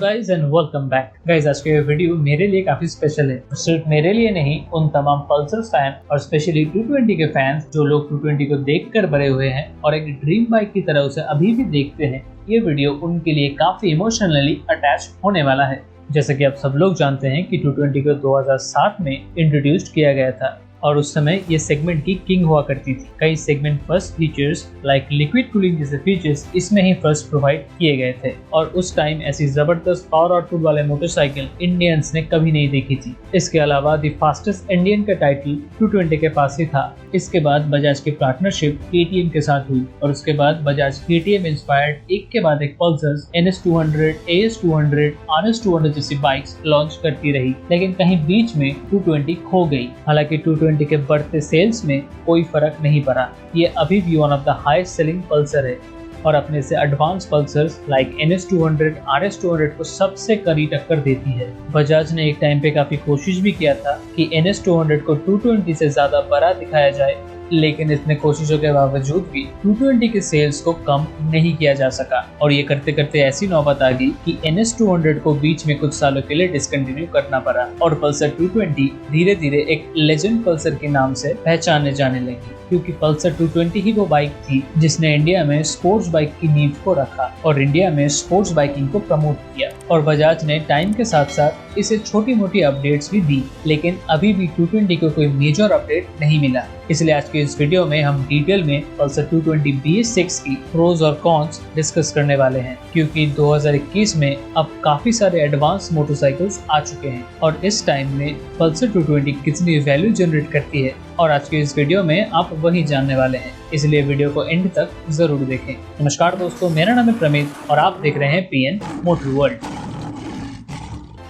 Guys and welcome back. Guys आज का video मेरे लिए काफी स्पेशल है, सिर्फ मेरे लिए नहीं, उन तमाम पल्सर फैन और स्पेशली 220 के फैंस जो लोग 220 को देखकर बड़े हुए हैं और एक ड्रीम बाइक की तरह उसे अभी भी देखते हैं। ये वीडियो उनके लिए काफी इमोशनली अटैच होने वाला है। जैसा कि आप सब लोग जानते हैं कि 220 को 2007 में इंट्रोड्यूस किया गया था और उस समय ये सेगमेंट की किंग हुआ करती थी। कई segment first features like liquid cooling जैसे फीचर्स इसमें ही फर्स्ट प्रोवाइड किए गए थे और उस टाइम ऐसी जबरदस्त पावर आउटपुट वाले मोटरसाइकिल इंडियंस ने कभी नहीं देखी थी। इसके अलावा द फास्टेस्ट इंडियन का टाइटल 220 के पास ही था। इसके बाद बजाज की पार्टनरशिप KTM के साथ हुई और उसके बाद बजाज KTM इंस्पायर्ड एक के बाद एक पल्सर्स NS200, AS200, RS200 जैसी बाइक्स लॉन्च करती रही, लेकिन कहीं बीच में 220 खो गई। हालांकि 220 के बढ़ते सेल्स में कोई फर्क नहीं पड़ा। ये अभी भी one of the highest selling Pulsar है और अपने से advance pulsars like NS200, RS200 को सबसे कड़ी टक्कर देती है। बजाज ने एक टाइम पे काफी कोशिश भी किया था कि NS200 को 220 से ज्यादा बड़ा दिखाया जाए, लेकिन इतने कोशिशों के बावजूद भी 220 के सेल्स को कम नहीं किया जा सका और ये करते करते ऐसी नौबत आ गई कि NS200 को बीच में कुछ सालों के लिए डिसकंटिन्यू करना पड़ा और पल्सर 220 धीरे धीरे एक लेजेंड पल्सर के नाम से पहचाने जाने लगी, क्योंकि पल्सर 220 ही वो बाइक थी जिसने इंडिया में स्पोर्ट्स बाइक की नींव को रखा और इंडिया में स्पोर्ट्स बाइकिंग को प्रमोट किया। और बजाज ने टाइम के साथ साथ इसे छोटी मोटी अपडेट्स भी दी, लेकिन अभी भी 220 को कोई मेजर अपडेट नहीं मिला। इसलिए आज के इस वीडियो में हम डिटेल में पल्सर 220 BS6 की प्रोज और कॉन्स डिस्कस करने वाले हैं, क्योंकि 2021 में अब काफी सारे एडवांस मोटरसाइकिल्स आ चुके हैं और इस टाइम में पल्सर 220 कितनी वैल्यू जनरेट करती है और आज के इस वीडियो में आप वही जानने वाले हैं, इसलिए वीडियो को एंड तक जरूर देखें। नमस्कार दोस्तों, मेरा नाम है प्रमित और आप देख रहे हैं PN मोटर वर्ल्ड।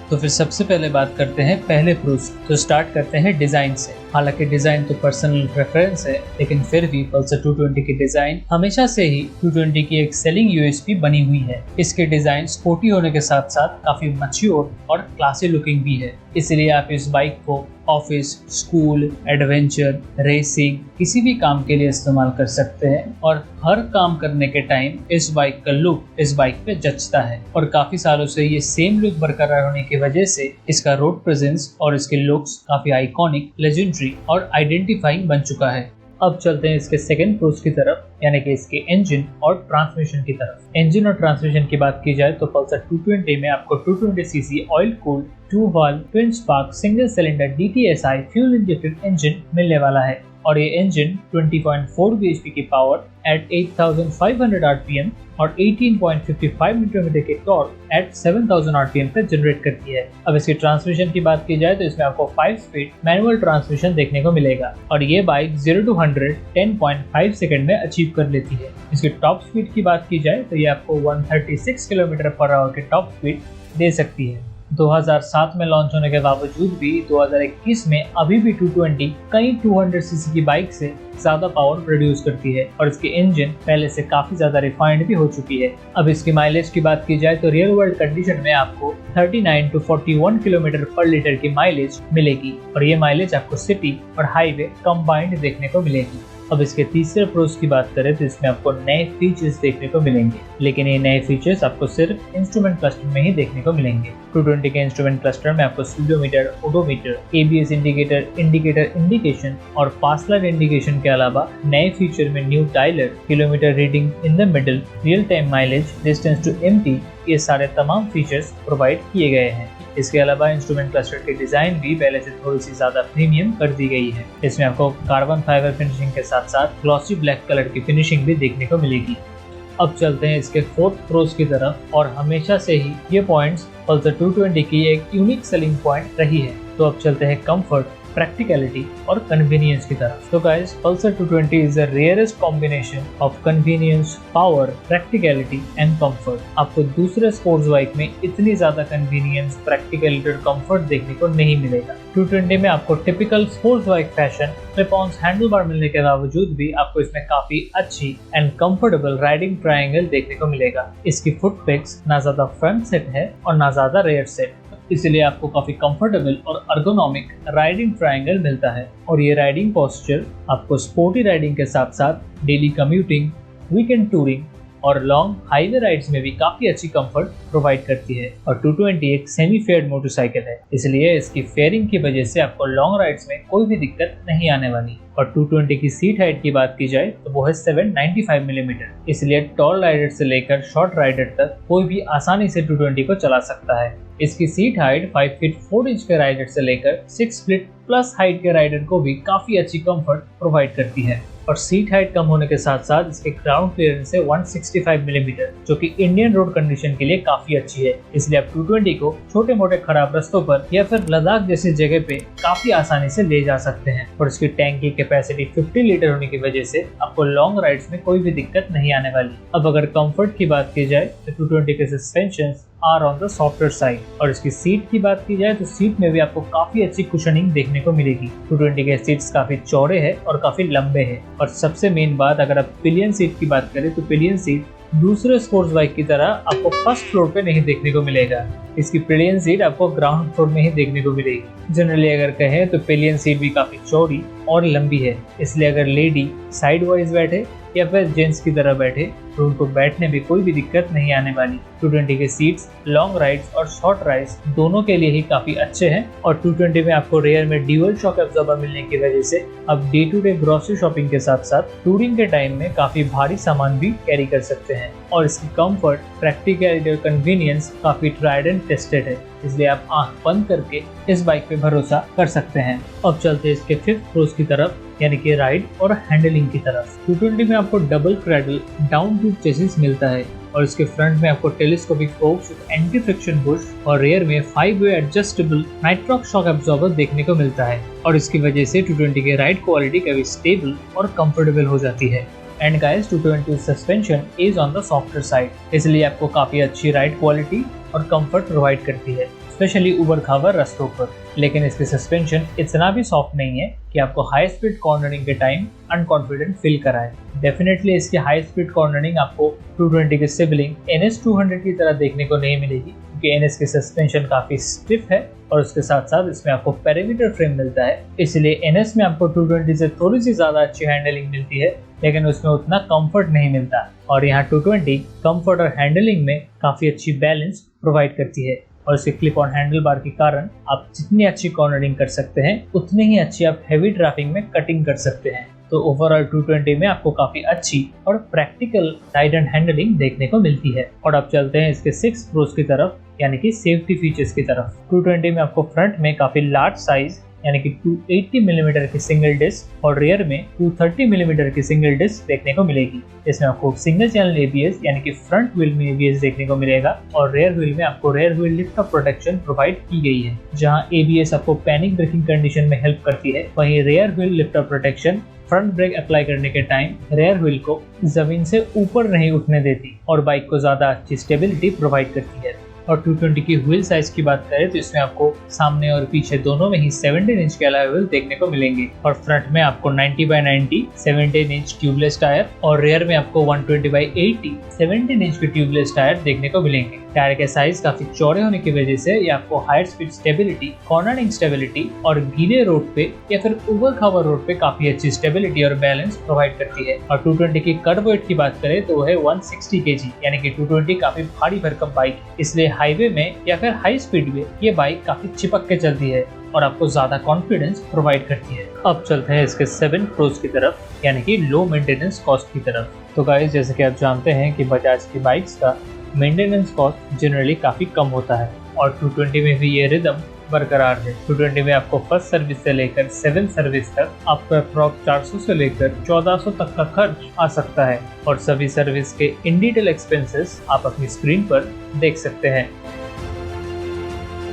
तो फिर सबसे पहले बात करते हैं पहले प्रूफ। तो स्टार्ट करते हैं डिजाइन से। हालांकि डिजाइन तो पर्सनल प्रेफरेंस है, लेकिन फिर भी पल्सर 220 की डिजाइन हमेशा से ही 220 की एक सेलिंग USP बनी हुई है। इसके डिजाइन स्पोर्टी होने के साथ साथ काफी मैच्योर और क्लासी लुकिंग भी है, इसलिए आप इस बाइक को ऑफिस, स्कूल, एडवेंचर, रेसिंग किसी भी काम के लिए इस्तेमाल कर सकते हैं और हर काम करने के टाइम इस बाइक का लुक इस बाइक पे जचता है और काफी सालों से ये सेम लुक बरकरार होने की वजह से इसका रोड प्रेजेंस और इसके लुक्स काफी आइकॉनिक, लेजेंडरी और आइडेंटिफाइंग बन चुका है। अब चलते हैं इसके सेकंड प्रोज की तरफ, यानी कि इसके इंजन और ट्रांसमिशन की तरफ। इंजन और ट्रांसमिशन की बात की जाए तो पल्सर 220 में आपको 220cc oil cooled 2-valve twin spark single cylinder DTSI fuel injected engine मिलने वाला है और ये इंजन 20.4 bhp की पावर एट 8500 RPM और 18.55 Nm के टॉर्क एट 7000 RPM पे जनरेट करती है। अब इसकी ट्रांसमिशन की बात की जाए तो इसमें आपको 5 स्पीड मैनुअल ट्रांसमिशन देखने को मिलेगा और ये बाइक 0 to 100 10.5 सेकंड में अचीव कर लेती है। इसकी टॉप स्पीड की बात की जाए तो ये आपको 136 km/h की टॉप स्पीड दे सकती है। 2007 में लॉन्च होने के बावजूद भी 2021 में अभी भी 220 कई 200cc की बाइक से ज्यादा पावर प्रोड्यूस करती है और इसकी इंजन पहले से काफी ज्यादा रिफाइंड भी हो चुकी है। अब इसकी माइलेज की बात की जाए तो रियल वर्ल्ड कंडीशन में आपको 39 to 41 km/लीटर की माइलेज मिलेगी और ये माइलेज आपको सिटी और हाईवे कंबाइंड देखने को मिलेगी। अब इसके तीसरे प्रोज की बात करें तो इसमें आपको नए फीचर्स देखने को मिलेंगे, लेकिन ये नए फीचर्स आपको सिर्फ इंस्ट्रूमेंट क्लस्टर में ही देखने को मिलेंगे। 220 के इंस्ट्रूमेंट क्लस्टर में आपको स्पीडोमीटर, ओडोमीटर, ABS इंडिकेशन और फास्टलर इंडिकेशन के अलावा नए फीचर में new dialler, kilometre reading in the middle, real time mileage, distance to empty, ये सारे तमाम फीचर्स प्रोवाइड किए गए हैं। इसके अलावा इंस्ट्रूमेंट क्लस्टर की डिजाइन भी पहले से थोड़ी सी ज्यादा प्रीमियम कर दी गई है। इसमें आपको कार्बन फाइबर फिनिशिंग के साथ साथ ग्लॉसी ब्लैक कलर की फिनिशिंग भी देखने को मिलेगी। अब चलते हैं इसके फोर्थ प्रोज की तरफ और हमेशा से ही ये पॉइंट्स पल्सर 220 की एक यूनिक सेलिंग पॉइंट रही है। तो अब चलते हैं कंफर्ट, प्रैक्टिकलिटी और कन्वीनियंस की तरफ। तो guys, Pulsar 220 is the rarest combination of convenience, power, practicality and comfort. आपको दूसरे स्पोर्ट्स बाइक में इतनी ज्यादा कन्वीनियंस, प्रैक्टिकलिटी और कंफर्ट देखने को नहीं मिलेगा। 220 में आपको typical sports bike fashion clip-ons handlebar मिलने के बावजूद भी आपको इसमें काफी अच्छी एंड कंफर्टेबल राइडिंग ट्रायंगल देखने को मिलेगा। इसकी फुट पेग्स ना ज्यादा फ्रंट सेट है और ना ज्यादा रेयर सेट, इसलिए आपको काफी कंफर्टेबल और अर्गोनॉमिक राइडिंग ट्रायंगल मिलता है और ये राइडिंग पोस्चर आपको स्पोर्टी राइडिंग के साथ साथ डेली कम्यूटिंग, वीकेंड टूरिंग और लॉन्ग हाईवे राइड्स में भी काफी अच्छी कंफर्ट प्रोवाइड करती है। और 220 एक सेमी फेयर्ड मोटरसाइकिल है, इसलिए इसकी फेयरिंग की वजह से आपको लॉन्ग राइड्स में कोई भी दिक्कत नहीं आने वाली। और 220 की सीट हाइट की बात की जाए तो वो है 795 मिलीमीटर, इसलिए टॉल राइडर से लेकर शॉर्ट राइडर तक कोई भी आसानी से 220 को चला सकता है। इसकी सीट हाइट 5 फीट 4 इंच के राइडर से लेकर 6 फीट प्लस हाइट के राइडर को भी काफी अच्छी कंफर्ट प्रोवाइड करती है। और सीट हाइट कम होने के साथ साथ इसके ग्राउंड क्लियरेंस है 165 मिलीमीटर, जो कि इंडियन रोड कंडीशन के लिए काफी अच्छी है। इसलिए आप 220 को छोटे मोटे खराब रास्तों पर या फिर लद्दाख जैसी जगह पे काफी आसानी से ले जा सकते हैं। और इसकी टैंक की कैपेसिटी 50 लीटर होने की वजह से आपको लॉन्ग राइड्स में कोई भी दिक्कत नहीं आने वाली। अब अगर कंफर्ट की बात की जाए तो 220 के suspension are on the software side. और इसकी सीट की बात की जाए तो सीट में भी आपको काफी अच्छी कुशनिंग देखने को मिलेगी। 220 के सीट्स काफी चौड़े हैं और काफी लंबे हैं। और सबसे मेन बात, अगर आप पिलियन सीट की बात करें तो पिलियन सीट दूसरे स्पोर्ट्स बाइक की तरह आपको फर्स्ट फ्लोर पे नहीं देखने को मिलेगा। इसकी पिलियन सीट आपको ग्राउंड फ्लोर में ही देखने को मिलेगी। जनरली अगर कहें तो पिलियन सीट भी काफी चौड़ी और लंबी है, इसलिए अगर लेडी साइड वाइज बैठे या फिर जेंट्स की तरह बैठे तो उनको बैठने में कोई भी दिक्कत नहीं आने वाली। 220 के सीट्स लॉन्ग राइड्स और शॉर्ट राइड्स दोनों के लिए ही काफी अच्छे हैं। और 220 में आपको रेयर में ड्यूअल शॉक एब्जॉर्बर मिलने की वजह से आप day to day grocery shopping के साथ साथ टूरिंग के टाइम में काफी भारी सामान भी कैरी कर सकते हैं। और इसकी कंफर्ट, प्रैक्टिकलिटी और कन्वीनियंस काफी ट्राइड एंड टेस्टेड है, इसलिए आप आंख बंद करके इस बाइक पे भरोसा कर सकते हैं। अब चलते हैं इसके 5th प्रोज की तरफ, यानी कि राइड और हैंडलिंग की तरफ। 220 में आपको double cradle down tube chassis मिलता है और इसके फ्रंट में आपको telescopic focus anti friction Bush और रेयर में 5-वे एडजस्टेबल नाइट्रॉक शॉक एब्जॉर्बर देखने को मिलता है। और इसकी वजह से 220 की राइड क्वालिटी काफी स्टेबल और कंफर्टेबल हो जाती है। And guys, 220 suspension is on the software side, इसलिए आपको काफी अच्छी राइड क्वालिटी और कंफर्ट प्रोवाइड करती है, स्पेशली उबड़ खाबड़ रास्तों पर। लेकिन इसके सस्पेंशन इतना भी सॉफ्ट नहीं है कि आपको हाई स्पीड कॉर्नरिंग के टाइम अनकॉन्फिडेंट फील कराए। डेफिनेटली इसकी हाई स्पीड कॉर्नरिंग आपको 220 के सिबलिंग NS200 की तरह देखने को नहीं मिलेगी, क्योंकि NS के सस्पेंशन काफी स्टिफ है और उसके साथ साथ इसमें आपको पैरामीटर फ्रेम मिलता है। इसलिए NS में आपको 220 से थोड़ी सी ज्यादा अच्छी हैंडलिंग मिलती है, लेकिन उसमें उतना कंफर्ट नहीं मिलता। और यहाँ 220 कंफर्ट और हैंडलिंग में काफी अच्छी बैलेंस प्रोवाइड करती है। और इसके क्लिप ऑन हैंडल बार के कारण आप जितनी अच्छी कॉर्नरिंग कर सकते हैं उतनी ही अच्छी आप हेवी ट्रैफिक में कटिंग कर सकते हैं। तो ओवरऑल 220 में आपको काफी अच्छी और प्रैक्टिकल राइड एंड हैंडलिंग देखने को मिलती है। और अब चलते हैं इसके 6 प्रोज की तरफ, यानी कि सेफ्टी फीचर्स की तरफ। 220 में आपको फ्रंट में काफी लार्ज साइज यानी कि 280 मिलीमीटर की सिंगल डिस्क और रियर में 230 मिलीमीटर की सिंगल डिस्क देखने को मिलेगी। इसमें आपको सिंगल चैनल ABS यानी कि फ्रंट व्हील में ABS देखने को मिलेगा और रेयर व्हील में आपको rear wheel lift off protection provide की गई है। जहां ABS आपको पैनिक ब्रेकिंग कंडीशन में हेल्प करती है, वहीं rear wheel lift off protection front brake apply करने के टाइम रेयर व्हील को जमीन से ऊपर नहीं उठने देती और बाइक को ज्यादा अच्छी स्टेबिलिटी प्रोवाइड करती है। और 220 की व्हील साइज की बात करें तो इसमें आपको सामने और पीछे दोनों में ही 17 इंच के अलॉय व्हील देखने को मिलेंगे। और फ्रंट में आपको 90/90 17 इंच ट्यूबलेस टायर और रेयर में आपको 120/80 17 इंच के ट्यूबलेस टायर देखने को मिलेंगे। टायर के साइज काफी चौड़े होने की वजह से ये आपको higher speed stability, cornering stability और गीले रोड पे या फिर उबड़ खाबड़ रोड पे काफी अच्छी स्टेबिलिटी और बैलेंस प्रोवाइड करती है। और 220 की कट वेट की बात करें तो वो है 160 kg, यानी कि 220 काफी भारी भरकम बाइक है, इसलिए हाईवे में या फिर हाई स्पीड में ये बाइक काफी चिपक के चलती है और आपको ज्यादा कॉन्फिडेंस प्रोवाइड करती है। अब चलते हैं इसके 7 प्रोज की तरफ, यानी कि लो मेंटेनेंस कॉस्ट की तरफ। तो गाइस, जैसे कि आप जानते हैं कि बजाज की बाइक्स का मेंटेनेंस कॉस्ट जनरली काफी कम होता है और 220 में भी ये रिदम बरकरार है। 220 में आपको फर्स्ट सर्विस से लेकर 7 सर्विस तक आपका अप्रॉक्स 400 से लेकर 1400 तक का खर्च आ सकता है और सभी सर्विस के इन डिटेल एक्सपेंसेस आप अपनी स्क्रीन पर देख सकते हैं।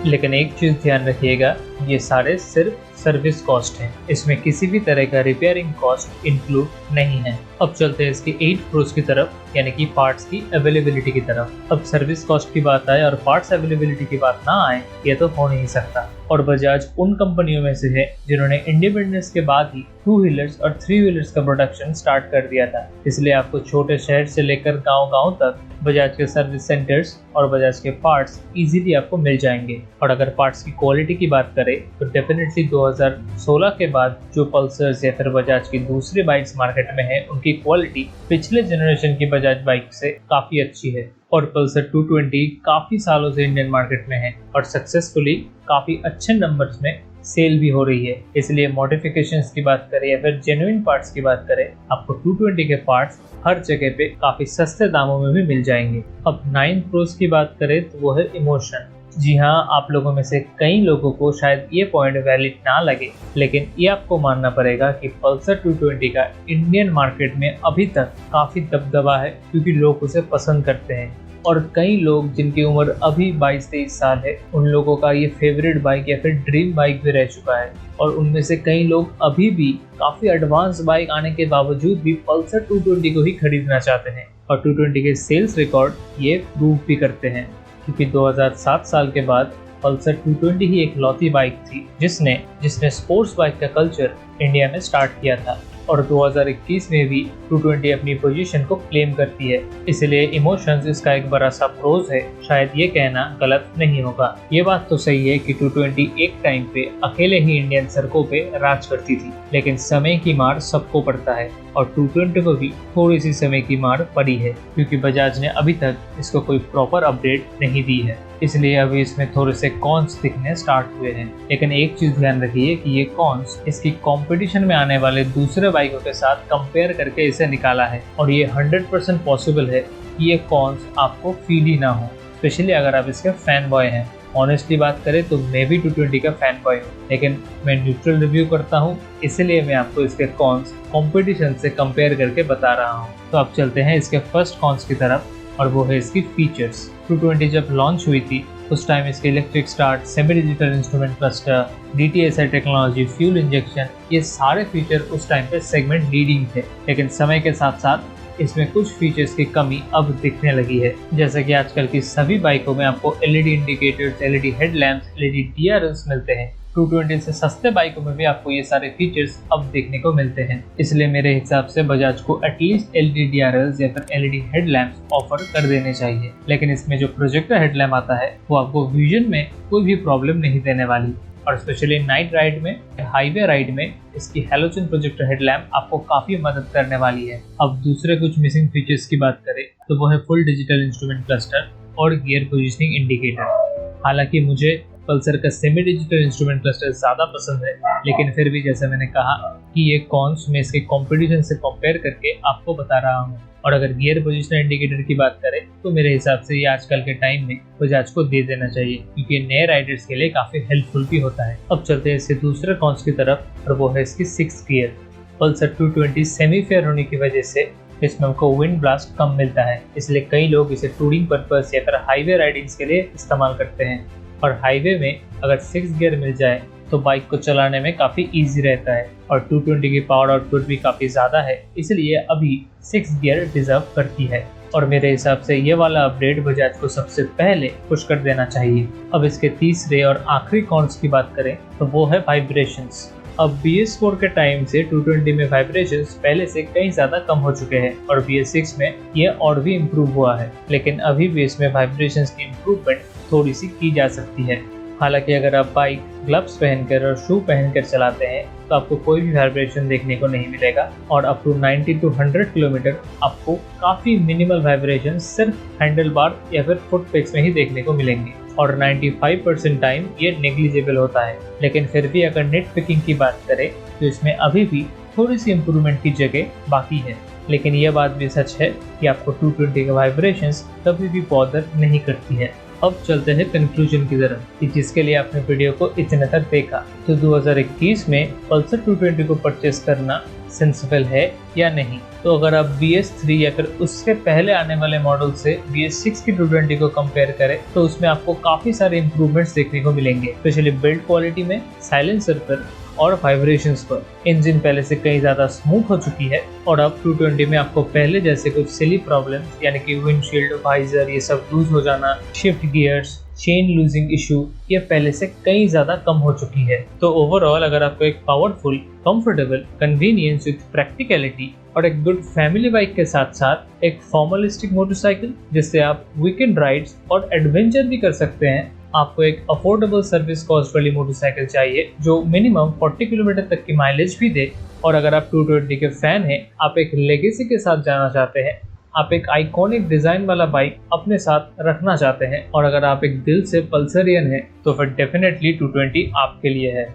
लेकिन एक चीज ध्यान रखिएगा, ये सारे सिर्फ सर्विस कॉस्ट है, इसमें किसी भी तरह का रिपेयरिंग कॉस्ट इंक्लूड नहीं है। अब चलते हैं इसकी 8 प्रोज की तरफ, यानी कि पार्ट्स की अवेलेबिलिटी की तरफ। अब सर्विस कॉस्ट की बात आए और पार्ट्स अवेलेबिलिटी की बात ना आए, ये तो हो नहीं सकता। और बजाज उन कंपनियों में से है जिन्होंने इंडिपेंडेंस के बाद ही 2 व्हीलर्स और 3 व्हीलर्स का प्रोडक्शन स्टार्ट कर दिया था। इसलिए आपको छोटे शहर से लेकर गांव-गांव तक बजाज के सर्विस सेंटर्स और बजाज के पार्ट्स इजीली आपको मिल जाएंगे। और अगर पार्ट्स की क्वालिटी की बात करें करें तो डेफिनेटली 2016 के बाद जो पल्सर्स या फिर बजाज की दूसरी बाइक्स मार्केट में है उनकी क्वालिटी पिछले जनरेशन की बजाज बाइक से काफ़ी अच्छी है। और पल्सर 220 काफ़ी सालों से इंडियन मार्केट में है और सक्सेसफुली काफ़ी अच्छे नंबर्स में सेल भी हो रही है। इसलिए मॉडिफिकेशंस की बात करें या फिर जेन्युइन पार्ट्स की बात करें, आपको 220 के पार्ट्स हर जगह पे काफ़ी सस्ते दामों में भी मिल जाएंगे। अब 9 प्रोस की बात करें तो वो है इमोशन। जी हाँ, आप लोगों में से कई लोगों को शायद ये पॉइंट वैलिड ना लगे, लेकिन ये आपको मानना पड़ेगा कि पल्सर 220 का इंडियन मार्केट में अभी तक काफ़ी दबदबा है क्योंकि लोग उसे पसंद करते हैं। और कई लोग जिनकी उम्र अभी 22-23 साल है, उन लोगों का ये फेवरेट बाइक या फिर ड्रीम बाइक भी रह चुका है। और उनमें से कई लोग अभी भी काफ़ी एडवांस बाइक आने के बावजूद भी पल्सर 220 को ही खरीदना चाहते हैं। और 220 के सेल्स रिकॉर्ड ये प्रूव भी करते हैं क्योंकि 2007 साल के बाद पल्सर 220 ही एक लौती बाइक थी जिसने स्पोर्ट्स बाइक का कल्चर इंडिया में स्टार्ट किया था। और 2021 में भी 220 अपनी पोजीशन को क्लेम करती है। इसलिए इमोशंस इसका एक बड़ा सा प्रोज है, शायद ये कहना गलत नहीं होगा। ये बात तो सही है कि 220 एक टाइम पे अकेले ही इंडियन सड़कों पे राज करती थी, लेकिन समय की मार सबको पड़ता है और 220 को भी थोड़ी सी समय की मार पड़ी है क्योंकि बजाज ने अभी तक इसको कोई प्रॉपर अपडेट नहीं दी है। इसलिए अभी इसमें थोड़े से कॉन्स दिखने स्टार्ट हुए हैं। लेकिन एक चीज ध्यान रखिए कि ये कॉन्स इसकी कंपटीशन में आने वाले दूसरे बाइकों के साथ कंपेयर करके इसे निकाला है और ये 100% पॉसिबल है कि ये कॉन्स आपको फील ही ना हो, स्पेशली अगर आप इसके फैन बॉय हैं। ऑनेस्टली बात करें तो मैं भी 220 का फैन बॉय हूँ, लेकिन मैं न्यूट्रल रिव्यू करता हूँ, इसलिए मैं आपको इसके कॉन्स कंपटीशन से कंपेयर करके बता रहा हूँ। तो अब चलते हैं इसके फर्स्ट कॉन्स की तरफ और वो है इसकी फीचर्स। 220 जब लॉन्च हुई थी उस टाइम इसके electric start, semi digital instrument cluster, DTSI technology, fuel injection, ये सारे फीचर उस टाइम पे सेगमेंट लीडिंग थे। लेकिन समय के साथ साथ इसमें कुछ फीचर्स की कमी अब दिखने लगी है। जैसे कि आजकल की सभी बाइकों में आपको LED indicators, LED headlamps, LED DRLs मिलते हैं। 220 से सस्ते बाइकों में भी आपको ये सारे फीचर्स अब देखने को मिलते हैं। इसलिए मेरे हिसाब से बजाज को एटलीस्ट LED DRLs या फिर LED हेडलैम्प्स ऑफर कर देने चाहिए। लेकिन इसमें जो प्रोजेक्टर हेडलैम्प आता है वो आपको विजन में कोई भी प्रॉब्लम नहीं देने वाली और स्पेशली नाइट राइड में, हाईवे राइड में इसकी हैलोजन प्रोजेक्टर हेडलैम्प आपको काफ़ी मदद करने वाली है। अब दूसरे कुछ मिसिंग फीचर्स की बात करें तो वो है फुल डिजिटल इंस्ट्रूमेंट क्लस्टर और गियर पोजिशनिंग इंडिकेटर। हालांकि मुझे पल्सर का सेमी डिजिटल इंस्ट्रूमेंट क्लस्टर ज़्यादा पसंद है, लेकिन फिर भी जैसे मैंने कहा कि ये कॉन्स में इसके कंपटीशन से कंपेयर करके आपको बता रहा हूँ। और अगर गियर पोजिशनर इंडिकेटर की बात करें तो मेरे हिसाब से ये आजकल के टाइम में बजाज को दे देना चाहिए क्योंकि नए राइडर्स के लिए काफ़ी हेल्पफुल भी होता है। अब चलते हैं इसके दूसरे कॉन्स की तरफ और वो है इसकी 6 गियर। पल्सर 220 सेमी फेयर होने की वजह से इसमें हमको विंड ब्लास्ट कम मिलता है, इसलिए कई लोग इसे टूरिंग पर्पस या फिर हाईवे राइडिंग्स के लिए इस्तेमाल करते हैं। और हाईवे में अगर 6 गियर मिल जाए तो बाइक को चलाने में काफ़ी इजी रहता है और 220 की पावर आउटपुट भी काफ़ी ज़्यादा है, इसलिए अभी 6 गियर डिजर्व करती है। और मेरे हिसाब से ये वाला अपडेट बजाज को सबसे पहले पुश कर देना चाहिए। अब इसके तीसरे और आखिरी कॉन्स की बात करें तो वो है वाइब्रेशंस। अब BS4 के टाइम से 220 में वाइब्रेशंस पहले से कहीं ज़्यादा कम हो चुके हैं और BS6 में ये और भी इम्प्रूव हुआ है, लेकिन अभी भी इसमें वाइब्रेशंस की इम्प्रूवमेंट थोड़ी सी की जा सकती है। हालांकि अगर आप बाइक ग्लव्स पहनकर और शू पहनकर चलाते हैं तो आपको कोई भी वाइब्रेशन देखने को नहीं मिलेगा और अप टू 90 to 100 किलोमीटर आपको काफ़ी मिनिमल वाइब्रेशन सिर्फ हैंडल बार या फिर फुट पेग्स में ही देखने को मिलेंगे और 95% टाइम ये नेग्लिजिबल होता है। लेकिन फिर भी अगर नेट पिकिंग की बात करें तो इसमें अभी भी थोड़ी सी इम्प्रूवमेंट की जगह बाकी है। लेकिन यह बात भी सच है कि आपको 220 के वाइब्रेशंस कभी भी बॉदर नहीं करती है। अब चलते हैं कंक्लूजन की तरफ कि जिसके लिए आपने वीडियो को इतने तक देखा तो 2021 में पल्सर 220 को परचेस करना सेंसिबल है या नहीं। तो अगर आप BS3 या फिर उसके पहले आने वाले मॉडल से BS6 की 220 को कंपेयर करें तो उसमें आपको काफ़ी सारे इंप्रूवमेंट्स देखने को मिलेंगे, स्पेशली बिल्ड क्वालिटी में, साइलेंसर पर और वाइब्रेशंस पर। इंजन पहले से कहीं ज़्यादा स्मूथ हो चुकी है और अब 220 में आपको पहले जैसे कुछ सिली प्रॉब्लम्स यानी कि विंडशील्ड, वाइजर ये सब लूज हो जाना, shift gears, chain losing issue ये पहले से कहीं ज़्यादा कम हो चुकी है। तो ओवरऑल अगर आपको एक powerful, comfortable, convenience with practicality और एक गुड फैमिली बाइक के साथ साथ एक फॉर्मलिस्टिक मोटरसाइकिल जिससे आप वीकेंड राइड्स और एडवेंचर भी कर सकते हैं आपको एक अफोर्डेबल सर्विस कॉस्ट वाली मोटरसाइकिल चाहिए जो मिनिमम 40 किलोमीटर तक की माइलेज भी दे, और अगर आप 220 के फैन हैं, आप एक लेगेसी के साथ जाना चाहते हैं, आप एक आइकॉनिक डिजाइन वाला बाइक अपने साथ रखना चाहते हैं, और अगर आप एक दिल से पल्सरियन हैं, तो फिर डेफिनेटली 220 आपके लिए है।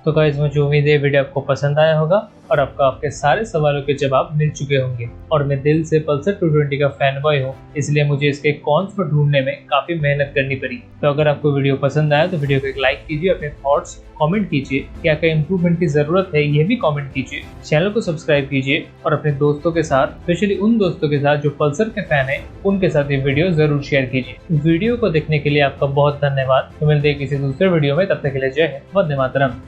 तो गाइस, मुझे उम्मीद है वीडियो आपको पसंद आया होगा और आपके सारे सवालों के जवाब मिल चुके होंगे। और मैं दिल से पल्सर 220 का फैन बॉय हूँ, इसलिए मुझे इसके कॉन्स को ढूंढने में काफी मेहनत करनी पड़ी। तो अगर आपको वीडियो पसंद आया तो वीडियो को एक लाइक कीजिए, अपने थॉट्स कमेंट कीजिए, क्या क्या इंप्रूवमेंट की जरूरत है ये भी कमेंट कीजिए, चैनल को सब्सक्राइब कीजिए और अपने दोस्तों के साथ, स्पेशली उन दोस्तों के साथ जो पल्सर के फैन है, उनके साथ ये वीडियो जरूर शेयर कीजिए। वीडियो को देखने के लिए आपका बहुत धन्यवाद। तो मिलते हैं किसी दूसरे वीडियो में, तब तक के लिए जय हिंद, वंदे मातरम।